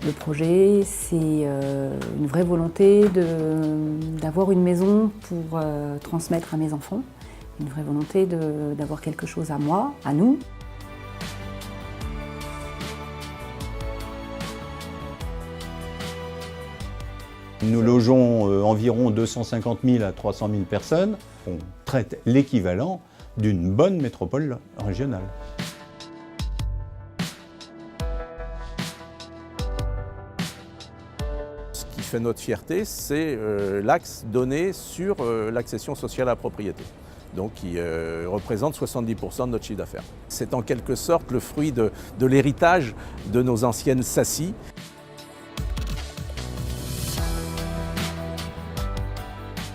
Le projet, c'est une vraie volonté d'avoir une maison pour transmettre à mes enfants, une vraie volonté d'avoir quelque chose à moi, à nous. Nous logeons environ 250 000 à 300 000 personnes. On traite l'équivalent d'une bonne métropole régionale. Ce qui fait notre fierté, c'est l'axe donné sur l'accession sociale à la propriété, donc qui représente 70% de notre chiffre d'affaires. C'est en quelque sorte le fruit de l'héritage de nos anciennes SACI.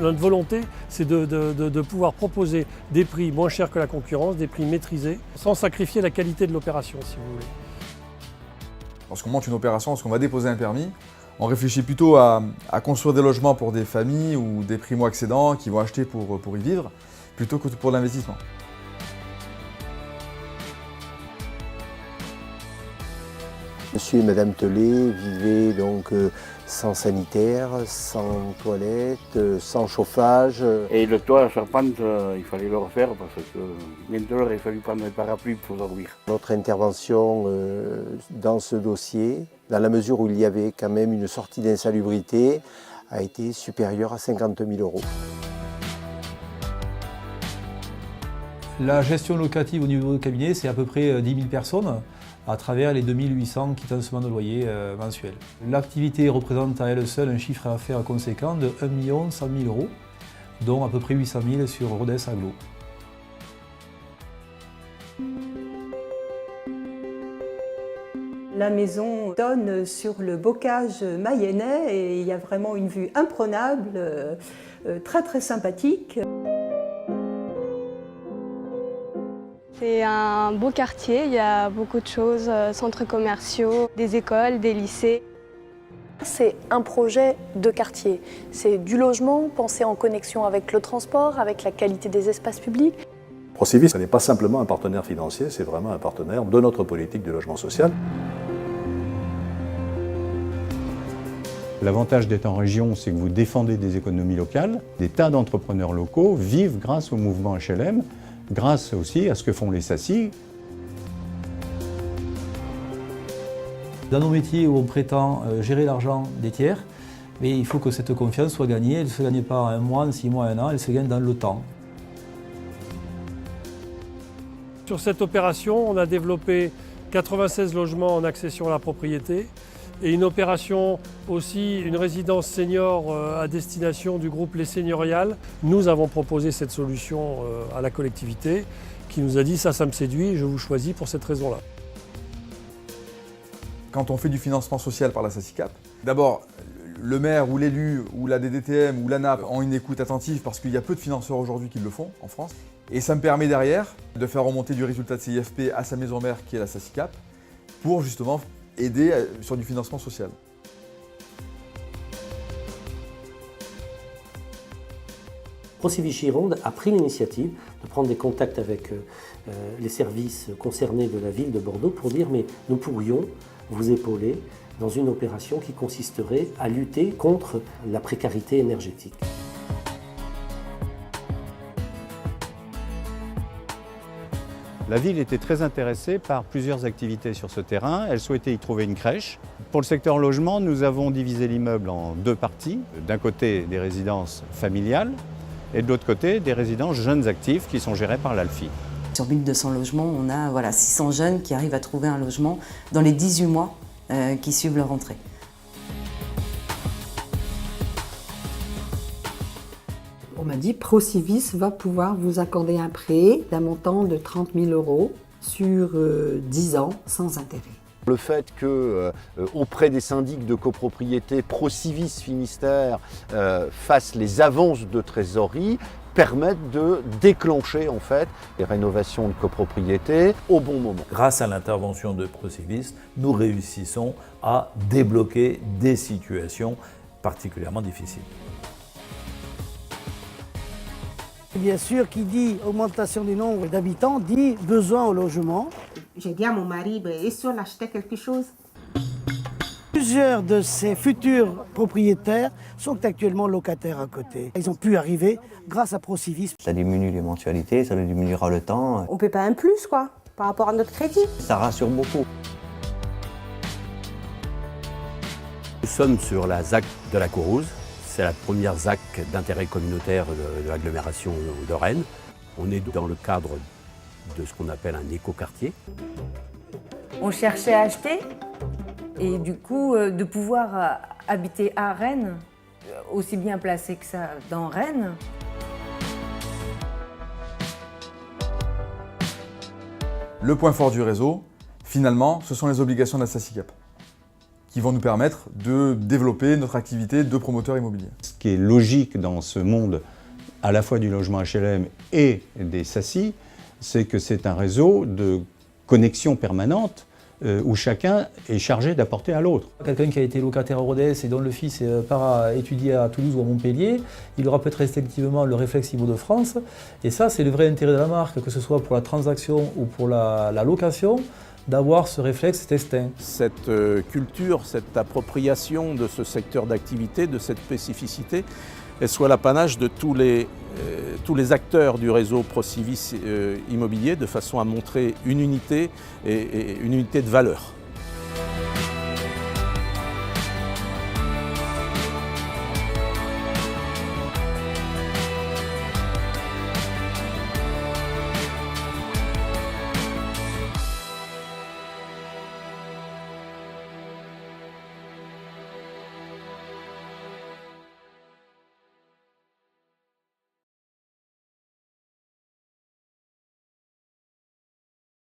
Notre volonté, c'est de pouvoir proposer des prix moins chers que la concurrence, des prix maîtrisés, sans sacrifier la qualité de l'opération, si vous voulez. Lorsqu'on monte une opération, lorsqu'on va déposer un permis, on réfléchit plutôt à construire des logements pour des familles ou des primo-accédants qui vont acheter pour y vivre, plutôt que pour l'investissement. Monsieur et Madame Tellet vivaient donc sans sanitaire, sans toilette, sans chauffage. Et le toit à charpente, il fallait le refaire parce que maintenant il aurait fallu prendre un parapluie pour dormir. Notre intervention dans ce dossier, dans la mesure où il y avait quand même une sortie d'insalubrité, a été supérieure à 50 000 €. La gestion locative au niveau du cabinet, c'est à peu près 10 000 personnes à travers les 2800 quittances de loyer mensuels. L'activité représente à elle seule un chiffre d'affaires conséquent de 1 100 000 €, dont à peu près 800 000 sur Rodez Aglo. La maison donne sur le bocage mayennais et il y a vraiment une vue imprenable, très sympathique. C'est un beau quartier, il y a beaucoup de choses, centres commerciaux, des écoles, des lycées. C'est un projet de quartier. C'est du logement pensé en connexion avec le transport, avec la qualité des espaces publics. Procivis, ce n'est pas simplement un partenaire financier, c'est vraiment un partenaire de notre politique de logement social. L'avantage d'être en région, c'est que vous défendez des économies locales. Des tas d'entrepreneurs locaux vivent grâce au mouvement HLM, grâce aussi à ce que font les SACI. Dans nos métiers où on prétend gérer l'argent des tiers, mais il faut que cette confiance soit gagnée. Elle ne se gagne pas en 1 mois, en 6 mois, 1 an, elle se gagne dans le temps. Sur cette opération, on a développé 96 logements en accession à la propriété et une opération aussi, une résidence senior à destination du groupe Les Seigneuriales. Nous avons proposé cette solution à la collectivité qui nous a dit ça me séduit, je vous choisis pour cette raison-là. Quand on fait du financement social par la SACICAP, d'abord, le maire ou l'élu ou la DDTM ou l'ANAP ont une écoute attentive parce qu'il y a peu de financeurs aujourd'hui qui le font en France. Et ça me permet derrière de faire remonter du résultat de CIFP à sa maison mère qui est la SACICAP pour justement aider sur du financement social. Procivis Gironde a pris l'initiative de prendre des contacts avec les services concernés de la ville de Bordeaux pour dire mais nous pourrions vous épauler dans une opération qui consisterait à lutter contre la précarité énergétique. La ville était très intéressée par plusieurs activités sur ce terrain. Elle souhaitait y trouver une crèche. Pour le secteur logement, nous avons divisé l'immeuble en 2 parties. D'un côté, des résidences familiales et de l'autre côté, des résidences jeunes actifs qui sont gérées par l'ALFI. Sur 1200 logements, on a 600 jeunes qui arrivent à trouver un logement dans les 18 mois qui suivent leur entrée. On m'a dit Procivis va pouvoir vous accorder un prêt d'un montant de 30 000 € sur 10 ans sans intérêt. Le fait que, auprès des syndics de copropriété, Procivis Finistère fasse les avances de trésorerie permettent de déclencher en fait les rénovations de copropriété au bon moment. Grâce à l'intervention de Procivis, nous réussissons à débloquer des situations particulièrement difficiles. Bien sûr, qui dit augmentation du nombre d'habitants, dit besoin au logement. J'ai dit à mon mari, est-ce qu'on achetait quelque chose? plusieurs de ces futurs propriétaires sont actuellement locataires à côté. Ils ont pu arriver grâce à Procivis. Ça diminue les mensualités, ça diminuera le temps. On paie pas un plus, quoi, par rapport à notre crédit. Ça rassure beaucoup. Nous sommes sur la ZAC de la Courrouze. C'est la première ZAC d'intérêt communautaire de l'agglomération de Rennes. On est dans le cadre de ce qu'on appelle un écoquartier. On cherchait à acheter et du coup de pouvoir habiter à Rennes, aussi bien placé que ça dans Rennes. Le point fort du réseau, finalement, ce sont les obligations de la SACICAP qui vont nous permettre de développer notre activité de promoteur immobilier. Ce qui est logique dans ce monde à la fois du logement HLM et des SACI, c'est que c'est un réseau de connexion permanente où chacun est chargé d'apporter à l'autre. Quelqu'un qui a été locataire à Rodez et dont le fils part étudier à Toulouse ou à Montpellier, il aura peut-être instinctivement le réflexe Île-de-France. Et ça, c'est le vrai intérêt de la marque, que ce soit pour la transaction ou pour la location, d'avoir ce réflexe, cet instinct. Cette culture, cette appropriation de ce secteur d'activité, de cette spécificité, elle soit l'apanage de tous les acteurs du réseau Procivis Immobilier, de façon à montrer une unité et une unité de valeur.